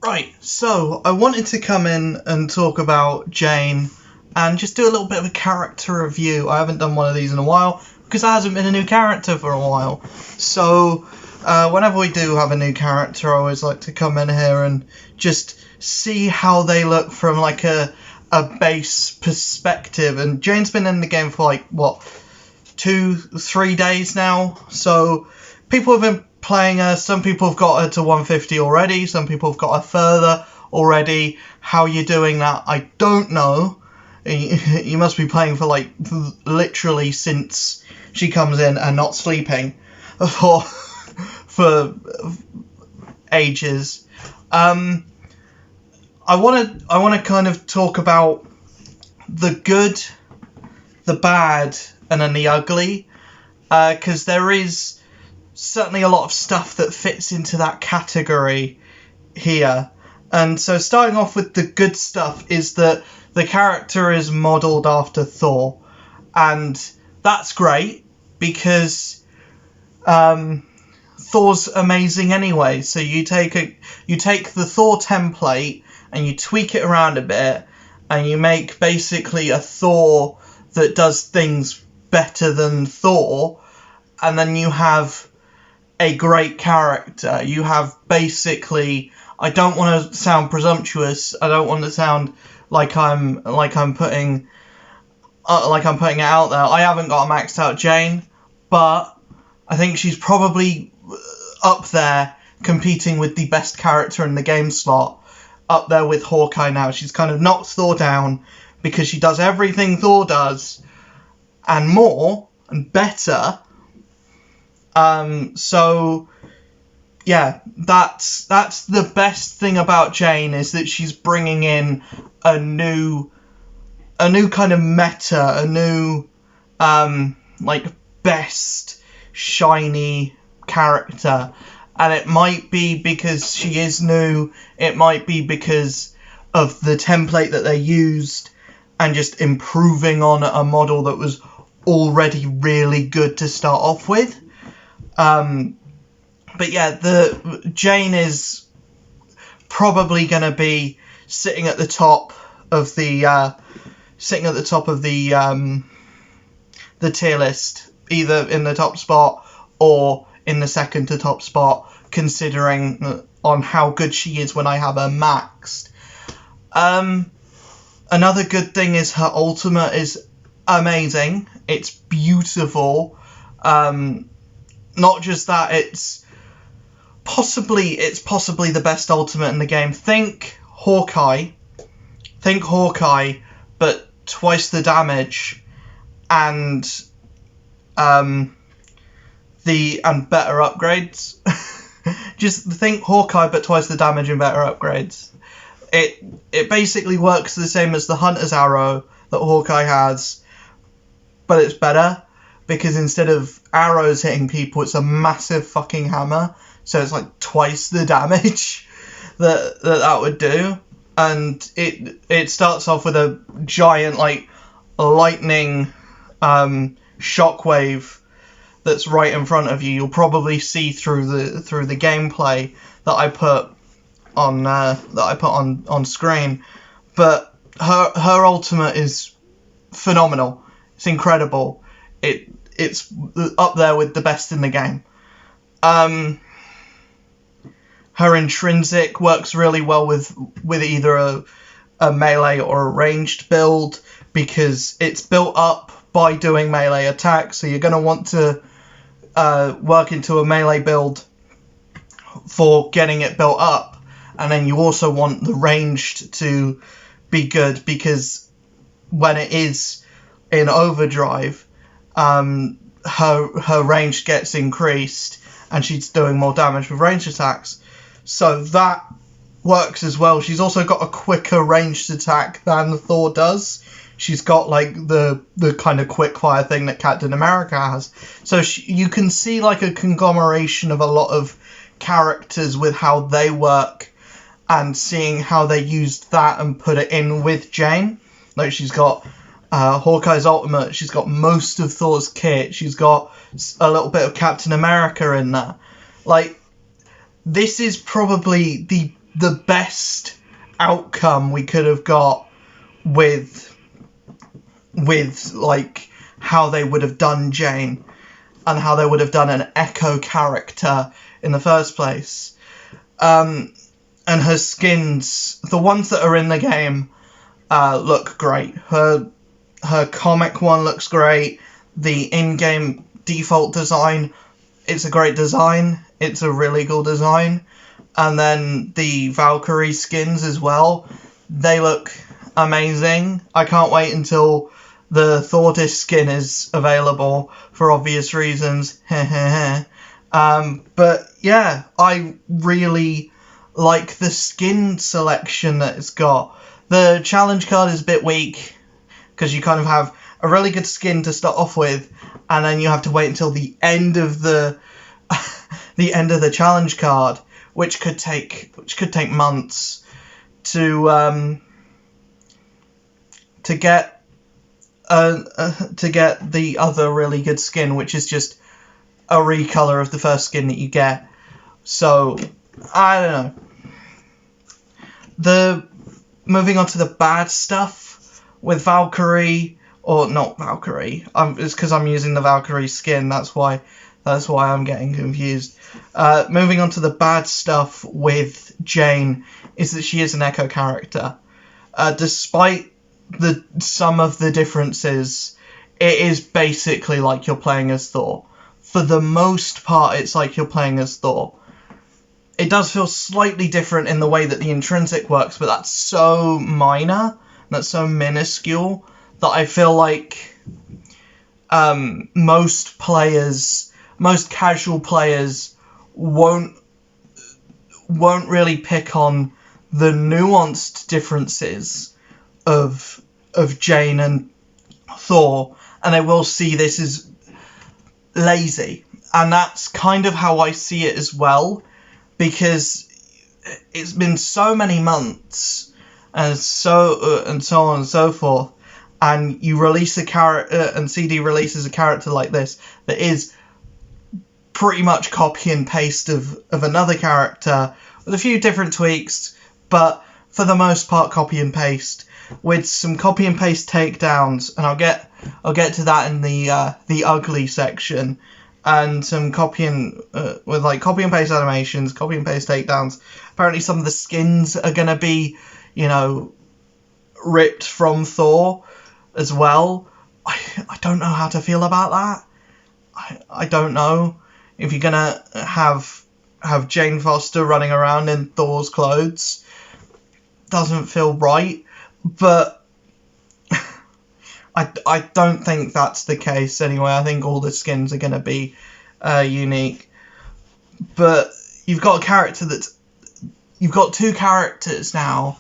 Right, so I wanted to come in and talk about Jane and just do a little bit of a character review. I haven't done one of these in a while because there hasn't been a new character for a while. So whenever we do have a new character, I always like to come in here and just see how they look from like a base perspective. And Jane's been in the game for like, what, 2-3 days now? So people have been playing her. Some people have got her to 150 already. Some people have got her further already. How you're doing that, I don't know. You must be playing for like literally since she comes in and not sleeping for ages. I want to kind of talk about the good, the bad, and then the ugly, because there is certainly a lot of stuff that fits into that category here. And so starting off with the good stuff is that the character is modelled after Thor, and that's great because Thor's amazing anyway. So you take the Thor template and you tweak it around a bit, and you make basically a Thor that does things better than Thor, and then you have a great character. You have basically, I don't want to sound presumptuous, I don't want to sound like I'm putting it out there. I haven't got a maxed out Jane, but I think she's probably up there competing with the best character in the game slot, up there with Hawkeye now. She's kind of knocked Thor down because she does everything Thor does and more and better. So yeah, that's the best thing about Jane, is that she's bringing in a new kind of meta, a new like best shiny character. And it might be because she is new, it might be because of the template that they used and just improving on a model that was already really good to start off with. But yeah, the Jane is probably going to be sitting at the top of the tier list, either in the top spot or in the second to top spot, considering on how good she is when I have her maxed. Another good thing is her Ultima is amazing. It's beautiful. Not just that, it's possibly the best ultimate in the game. Think Hawkeye, but twice the damage and better upgrades. Just think Hawkeye, but twice the damage and better upgrades. It basically works the same as the Hunter's Arrow that Hawkeye has, but it's better, because instead of arrows hitting people, it's a massive fucking hammer. So it's like twice the damage that would do. And it starts off with a giant like lightning shockwave that's right in front of you. You'll probably see through the gameplay that I put on screen. But her ultimate is phenomenal. It's incredible. It's up there with the best in the game. Her intrinsic works really well with either a melee or a ranged build, because it's built up by doing melee attacks, so you're going to want to work into a melee build for getting it built up, and then you also want the ranged to be good, because when it is in overdrive, her range gets increased and she's doing more damage with ranged attacks. So that works as well. She's also got a quicker ranged attack than Thor does. She's got like the kind of quick fire thing that Captain America has. So you can see like a conglomeration of a lot of characters with how they work, and seeing how they used that and put it in with Jane. Like, she's got Hawkeye's ultimate, she's got most of Thor's kit, she's got a little bit of Captain America in there. Like, this is probably the the best outcome we could have got with like how they would have done Jane and how they would have done an Echo character in the first place. And her skins, the ones that are in the game, look great. Her comic one looks great. The in-game default design, it's a great design. It's a really cool design. And then the Valkyrie skins as well, they look amazing. I can't wait until the Thor disc skin is available for obvious reasons. But yeah, I really like the skin selection that it's got. The challenge card is a bit weak because you kind of have a really good skin to start off with, and then you have to wait until the end of the challenge card, which could take months to get the other really good skin, which is just a recolor of the first skin that you get. So I don't know. Moving on to the bad stuff with Valkyrie, or not Valkyrie. It's because I'm using the Valkyrie skin. That's why I'm getting confused. Moving on to the bad stuff with Jane is that she is an Echo character. Despite some of the differences, it is basically like you're playing as Thor. For the most part, it's like you're playing as Thor. It does feel slightly different in the way that the intrinsic works, but that's so minor, that's so minuscule, that I feel like most casual players won't really pick on the nuanced differences of Jane and Thor, and they will see this as lazy. And that's kind of how I see it as well, because it's been so many months and so on and so forth, and you release a character, and CD releases a character like this that is pretty much copy and paste of another character with a few different tweaks, but for the most part copy and paste, with some copy and paste takedowns, and I'll get to that in the ugly section, and some copy and paste animations, copy and paste takedowns. Apparently some of the skins are gonna be, ripped from Thor as well. I don't know how to feel about that. I don't know if you're gonna have Jane Foster running around in Thor's clothes. Doesn't feel right, but I don't think that's the case anyway. I think all the skins are gonna be unique. But you've got two characters now,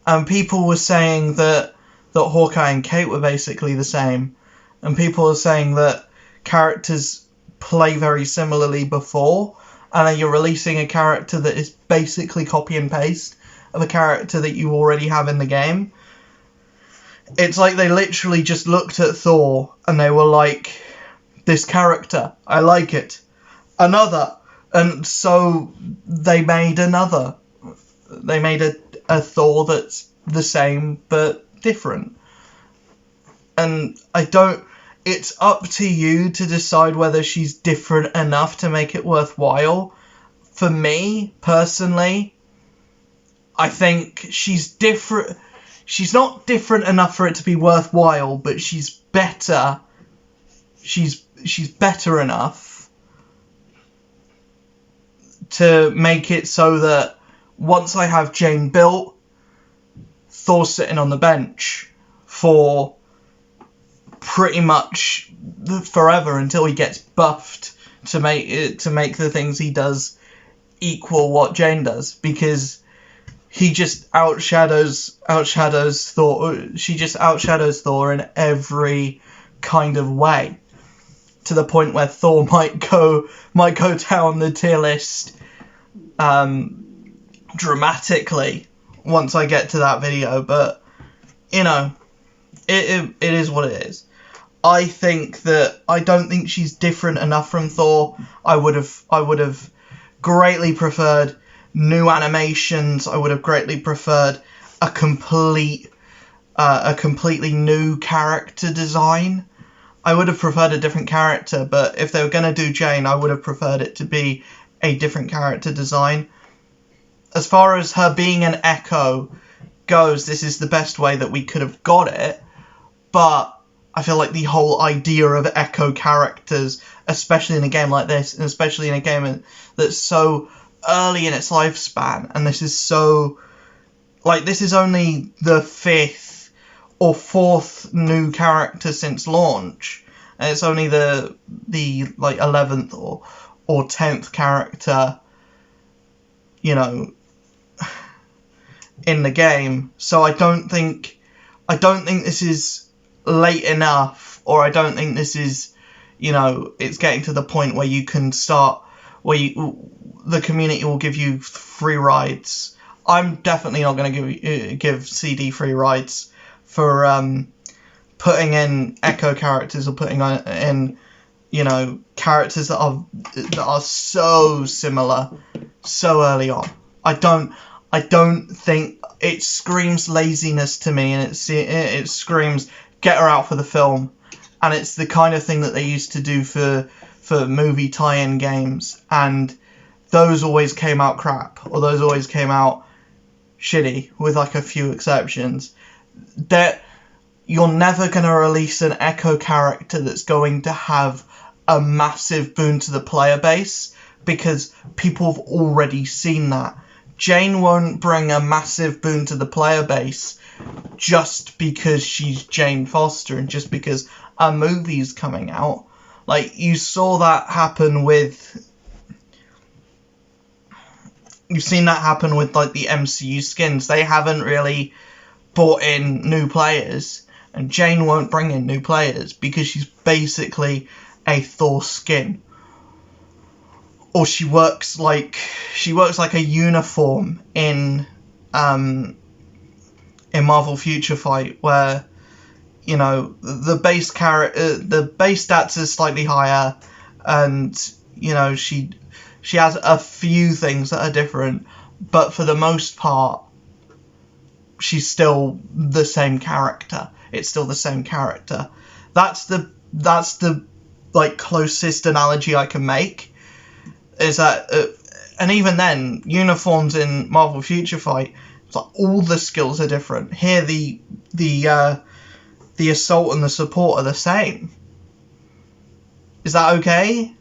and people were saying that Hawkeye and Kate were basically the same, and people are saying that characters play very similarly before, and then you're releasing a character that is basically copy and paste of a character that you already have in the game. It's like they literally just looked at Thor and they were like, this character, I like it. Another. And so they made another. They made a Thor that's the same but different. And it's up to you to decide whether she's different enough to make it worthwhile. For me, personally, I think she's different. She's not different enough for it to be worthwhile, but she's better. She's better enough to make it so that once I have Jane built, Thor's sitting on the bench for pretty much forever until he gets buffed to make the things he does equal what Jane does, because he just outshadows Thor. She just outshadows Thor in every kind of way, to the point where Thor might go down the tier list dramatically once I get to that video. But it is what it is. I don't think she's different enough from Thor. I would have greatly preferred new animations. I would have greatly preferred a completely new character design. I would have preferred a different character, but if they were going to do Jane, I would have preferred it to be a different character design. As far as her being an Echo goes, this is the best way that we could have got it, but I feel like the whole idea of Echo characters, especially in a game like this, and especially in a game that's so early in its lifespan, and this is so, like, this is only the 5th or 4th new character since launch, and it's only the like 11th or 10th character, you know, in the game. So I don't think this is late enough, or I don't think this is, you know, it's getting to the point where you can start, where the community will give you free rides. I'm definitely not going to give CD free rides for putting in Echo characters or putting in, you know, characters that are so similar so early on. I don't think, it screams laziness to me, and it screams get her out for the film, and it's the kind of thing that they used to do for movie tie-in games, and those always came out crap, or those always came out shitty, with like a few exceptions. That you're never going to release an Echo character that's going to have a massive boon to the player base, because people have already seen that. Jane won't bring a massive boon to the player base just because she's Jane Foster and just because a movie's coming out. Like, you saw that happen with... You've seen that happen with, like, the MCU skins. They haven't really brought in new players, and Jane won't bring in new players because she's basically a Thor skin. Or she works like a uniform in Marvel Future Fight, where, you know, the base stats are slightly higher, and, you know, she has a few things that are different, but for the most part, she's still the same character. It's still the same character. That's the like closest analogy I can make. Is that, and even then, uniforms in Marvel Future Fight, it's like all the skills are different. Here, the assault and the support are the same. Is that okay?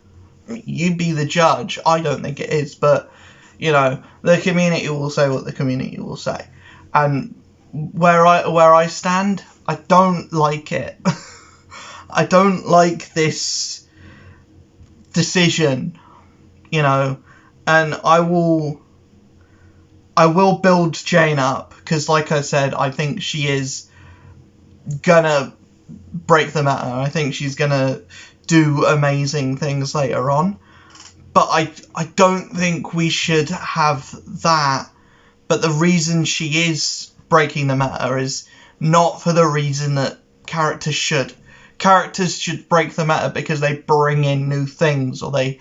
You be the judge. I don't think it is, but, you know, the community will say what the community will say. And where I stand, I don't like it. I don't like this decision, you know, and I will build Jane up, because like I said, I think she is gonna break the meta. I think she's gonna do amazing things later on, but I don't think we should have that. But the reason she is breaking the meta is not for the reason that characters should. Characters should break the meta because they bring in new things, or they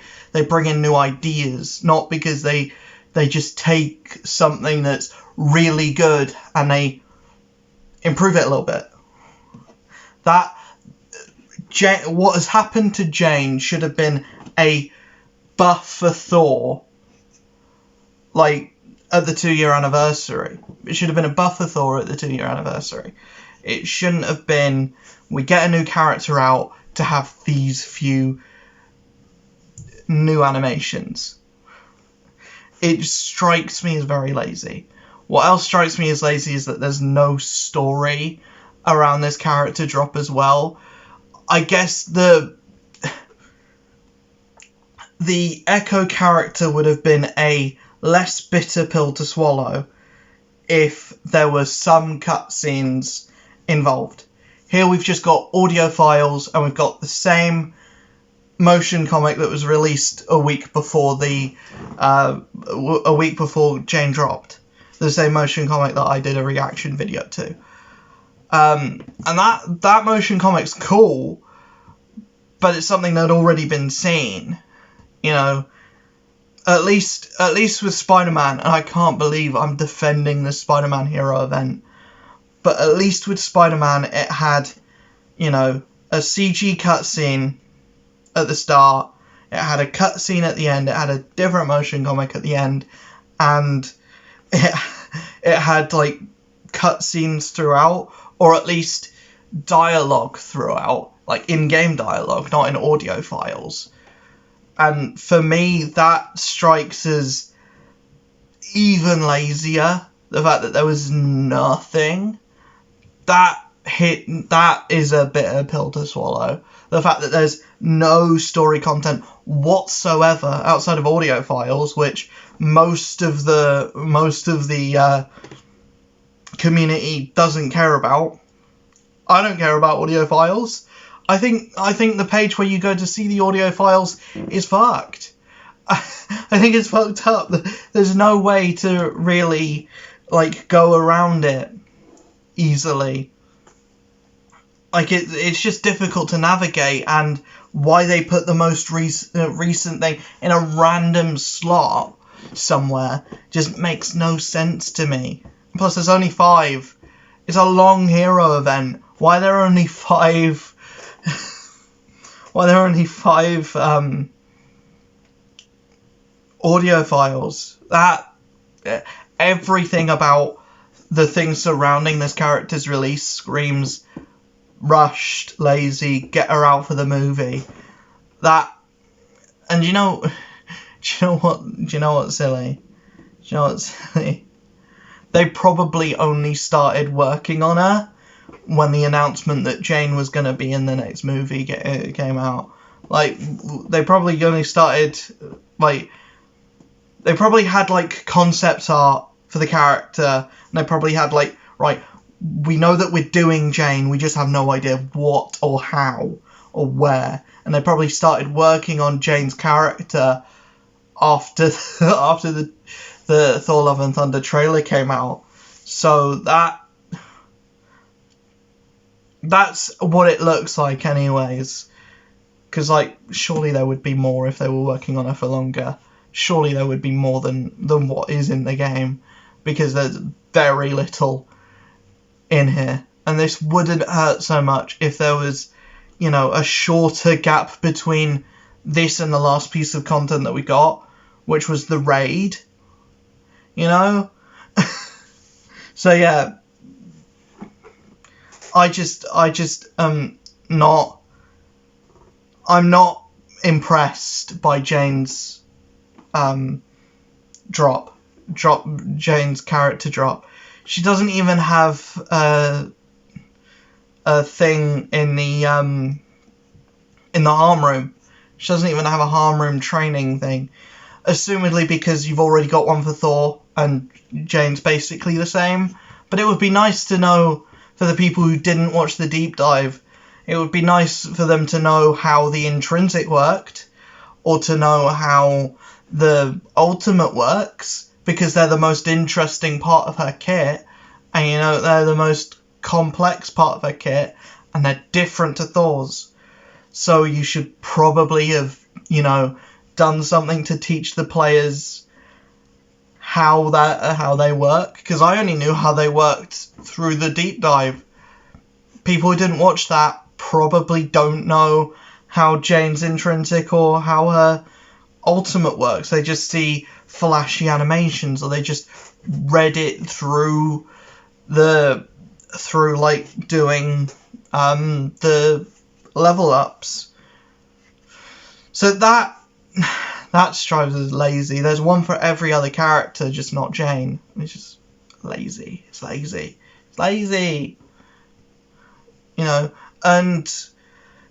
bring in new ideas, not because they just take something that's really good and they improve it a little bit. What has happened to Jane should have been a buff for Thor, like, at the 2-year anniversary. It should have been a buff for Thor at the 2-year anniversary. It shouldn't have been, we get a new character out to have these few new animations. It strikes me as very lazy. What else strikes me as lazy is that there's no story around this character drop as well. I guess the Echo character would have been a less bitter pill to swallow if there were some cutscenes involved. Here we've just got audio files, and we've got the same motion comic that was released a week before Jane dropped. The same motion comic that I did a reaction video to. And that motion comic's cool, but it's something that had already been seen. You know, at least with Spider-Man, and I can't believe I'm defending the Spider-Man hero event, but at least with Spider-Man it had, you know, a CG cutscene at the start, it had a cutscene at the end, it had a different motion comic at the end, and it had like cutscenes throughout, or at least dialogue throughout, like in-game dialogue, not in audio files. And for me, that strikes as even lazier. The fact that there was nothing, that is a bitter pill to swallow. The fact that there's no story content whatsoever outside of audio files, which most of the community doesn't care about. I don't care about audio files. I think the page where you go to see the audio files is fucked. I think it's fucked up. There's no way to really like go around it easily. Like it's just difficult to navigate, and why they put the most recent thing in a random slot somewhere just makes no sense to me. Plus, there's only 5. It's a long hero event. Why are there only 5? Why are there only 5 audio files? That everything about the things surrounding this character's release screams rushed, lazy, get her out for the movie. That, and do you know what's silly? They probably only started working on her when the announcement that Jane was going to be in the next movie came out. Like, they probably only started, like, they probably had, like, concept art for the character, and they probably had, like, right, we know that we're doing Jane, we just have no idea what or how or where. And they probably started working on Jane's character after the Thor Love and Thunder trailer came out. So that's what it looks like anyways. Because, like, surely there would be more if they were working on her for longer. Surely there would be more than what is in the game. Because there's very little in here. And this wouldn't hurt so much if there was, you know, a shorter gap between this and the last piece of content that we got, which was the raid. You know? So yeah, I'm not impressed by Jane's Jane's character drop. She doesn't even have a thing in the harm room. She doesn't even have a harm room training thing. Assumedly because you've already got one for Thor, and Jane's basically the same. But it would be nice to know, for the people who didn't watch the deep dive, it would be nice for them to know how the intrinsic worked, or to know how the ultimate works, because they're the most interesting part of her kit, and you know, they're the most complex part of her kit, and they're different to Thor's. So you should probably have, you know, done something to teach the players how they work, because I only knew how they worked through the deep dive. People who didn't watch that probably don't know how Jane's intrinsic or how her ultimate works. They just see flashy animations, or they just read it through like doing the level ups. So that strikes as lazy. There's one for every other character, just not Jane. It's just lazy. It's lazy. You know, and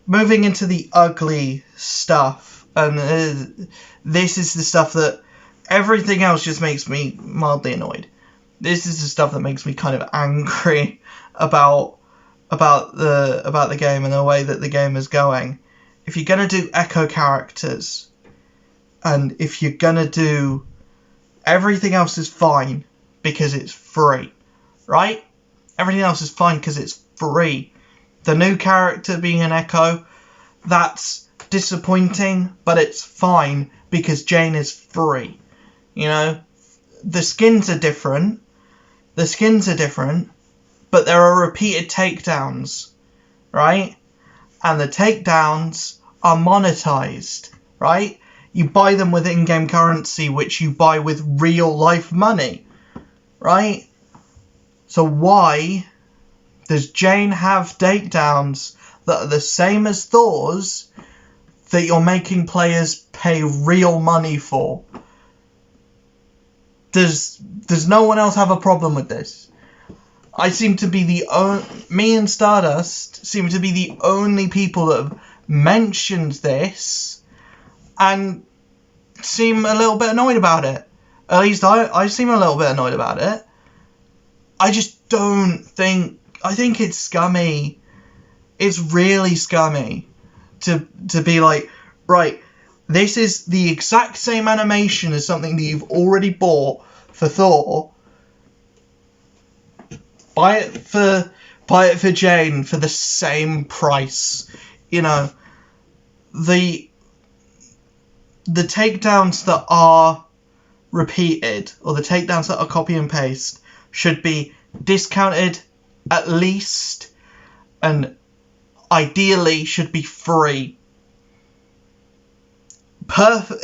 moving into the ugly stuff, and this is the stuff that everything else just makes me mildly annoyed. This is the stuff that makes me kind of angry about the game and the way that the game is going. If you're gonna do echo characters, and if you're gonna do everything else is fine because it's free, right? Everything else is fine because it's free. The new character being an echo, that's disappointing, but it's fine because Jane is free. You know, the skins are different, but there are repeated takedowns, right? And the takedowns are monetized, right? You buy them with in-game currency, which you buy with real-life money, right? So why does Jane have takedowns that are the same as Thor's that you're making players pay real money for? Does no one else have a problem with this? Me and Stardust seem to be the only people that have mentioned this and seem a little bit annoyed about it. At least I seem a little bit annoyed about it. I think it's scummy. It's really scummy to be like, right, this is the exact same animation as something that you've already bought for Thor. Buy it for Jane for the same price. You know, the takedowns that are repeated, or the takedowns that are copy and paste, should be discounted at least, and ideally should be free.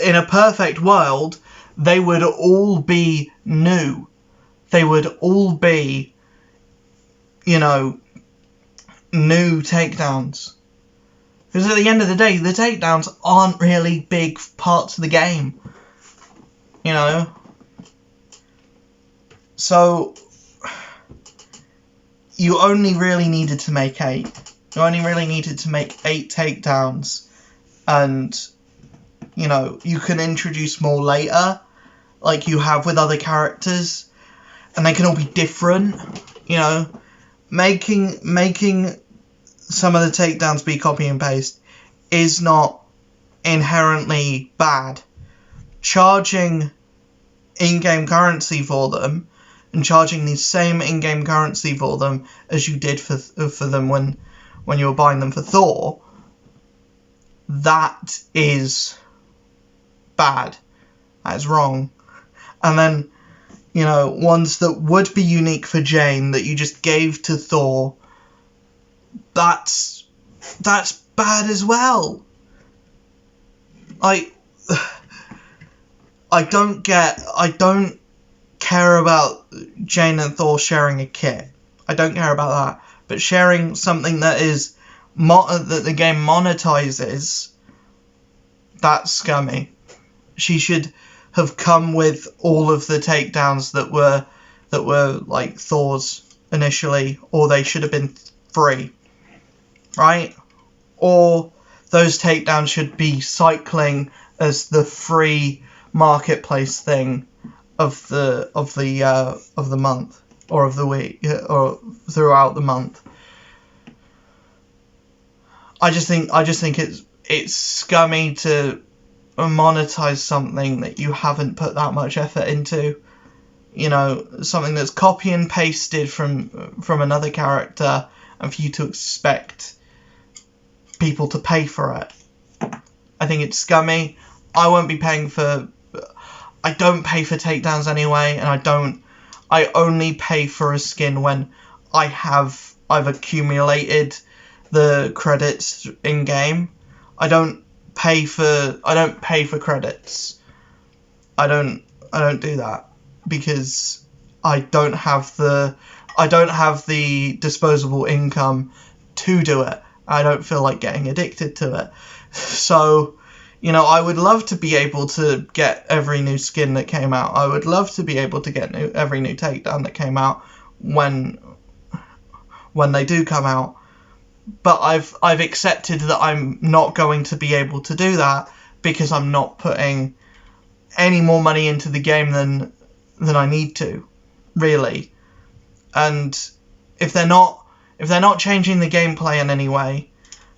In a perfect world, they would all be new. They would all be, you know, new takedowns. Because at the end of the day, the takedowns aren't really big parts of the game. You know? So, you only really needed to make 8. You only really needed to make 8 takedowns. And, you know, you can introduce more later, like you have with other characters. And they can all be different, you know? Making some of the takedowns be copy and paste is not inherently bad. Charging in-game currency for them, and charging the same in-game currency for them as you did for them when you were buying them for Thor, that is bad. That is wrong. And then, you know, ones that would be unique for Jane that you just gave to Thor, that's bad as well. I don't care about Jane and Thor sharing a kit. I don't care about that. But sharing something that is that the game monetizes, that's scummy. She should have come with all of the takedowns that were like Thor's initially, or they should have been free, right? Or those takedowns should be cycling as the free marketplace thing of the month, or of the week, or throughout the month. I just think it's scummy to monetize something that you haven't put that much effort into. You know, something that's copy and pasted from another character, and for you to expect people to pay for it. I think it's scummy. I won't be paying for... I don't pay for takedowns anyway, and I only pay for a skin when I've accumulated the credits in game. I don't pay for credits. I don't do that because I don't have the disposable income to do it. I don't feel like getting addicted to it. So, you know, I would love to be able to get every new skin that came out. I would love to be able to get every new takedown that came out when they do come out. But I've accepted that I'm not going to be able to do that because I'm not putting any more money into the game than I need to, really. And if they're not changing the gameplay in any way,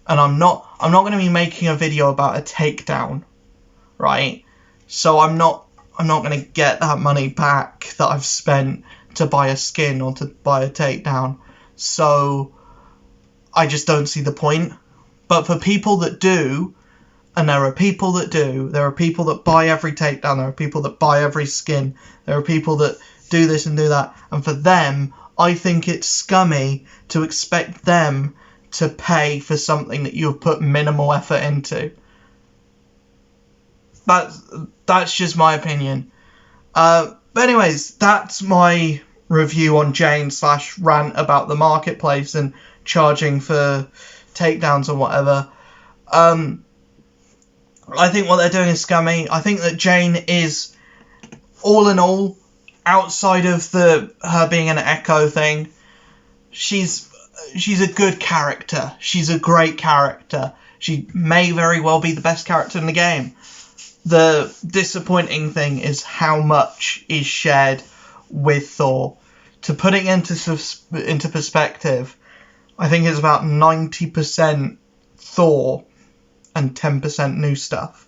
and I'm not going to be making a video about a takedown, right? So I'm not going to get that money back that I've spent to buy a skin or to buy a takedown. So I just don't see the point. But for people that do, And there are people that do. There are people that buy every takedown. There are people that buy every skin. There are people that do this and do that. And for them, I think it's scummy to expect them to pay for something that you've put minimal effort into. That's just my opinion. But anyways, that's my review on Jane / rant about the marketplace and charging for takedowns and whatever. I think what they're doing is scummy. I think that Jane is, all in all, outside of her being an Echo thing, she's a good character. She's a great character. She may very well be the best character in the game. The disappointing thing is how much is shared with Thor. To put it into perspective, I think it's about 90% Thor and 10% new stuff.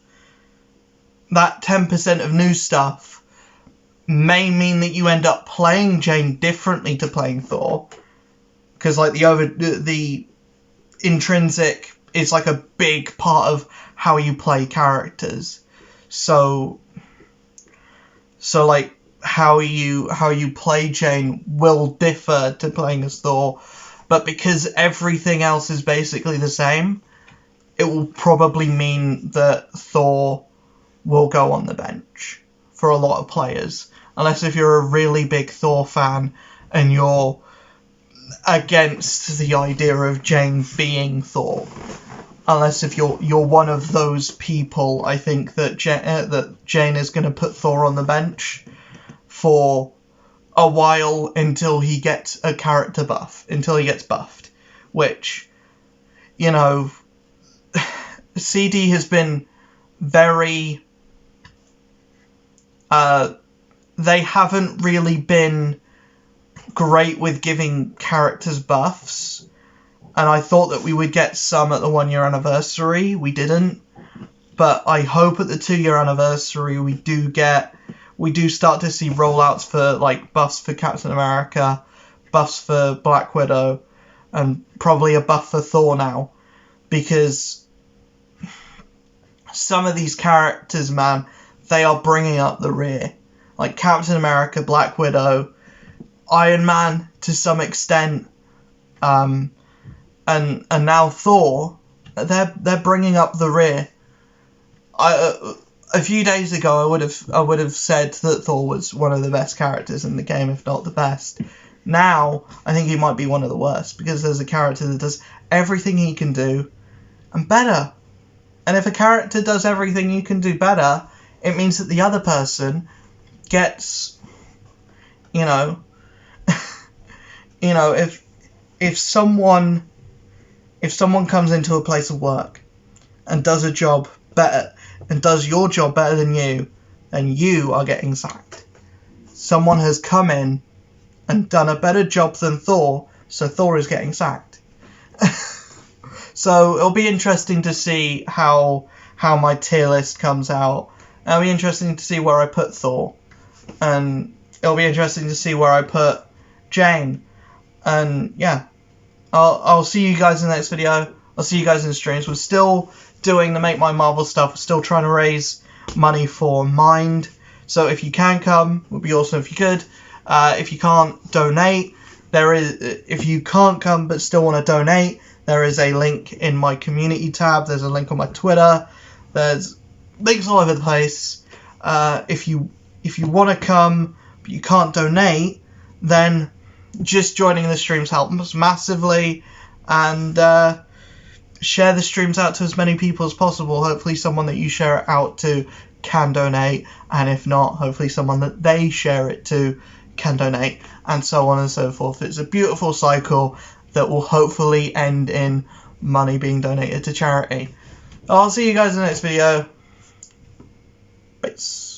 That 10% of new stuff may mean that you end up playing Jane differently to playing Thor, because like the intrinsic is like a big part of how you play characters. So like how you play Jane will differ to playing as Thor, but because everything else is basically the same, it will probably mean that Thor will go on the bench for a lot of players. Unless if you're a really big Thor fan and you're against the idea of Jane being Thor. Unless if you're one of those people, I think that Jane is going to put Thor on the bench for a while until he gets a character buff, until he gets buffed. Which, you know, CD has been very... they haven't really been great with giving characters buffs. And I thought that we would get some at the 1 year anniversary. We didn't. But I hope at the 2 year anniversary we do start to see rollouts for like buffs for Captain America, buffs for Black Widow, and probably a buff for Thor now. Because some of these characters, man, they are bringing up the rear. Like Captain America, Black Widow, Iron Man to some extent, and now Thor, they're bringing up the rear. A few days ago, I would have said that Thor was one of the best characters in the game, if not the best. Now, I think he might be one of the worst, because there's a character that does everything he can do, and better. And if a character does everything you can do better, it means that the other person gets, you know, if someone comes into a place of work and does a job better, and does your job better than you, then you are getting sacked. Someone has come in and done a better job than Thor, so Thor is getting sacked. So it'll be interesting to see how my tier list comes out. It'll be interesting to see where I put Thor. And it'll be interesting to see where I put Jane. And yeah, I'll see you guys in the next video. I'll see you guys in the streams. We're still doing the Make My Marvel stuff. We're still trying to raise money for Mind. So if you can come, it would be awesome if you could. If you can't donate, if you can't come but still want to donate, there is a link in my community tab. There's a link on my Twitter. There's links all over the place. If you want to come but you can't donate, then just joining the streams helps massively. And share the streams out to as many people as possible. Hopefully someone that you share it out to can donate, and if not, hopefully someone that they share it to can donate, and so on and so forth. It's a beautiful cycle that will hopefully end in money being donated to charity. I'll see you guys in the next video. Peace.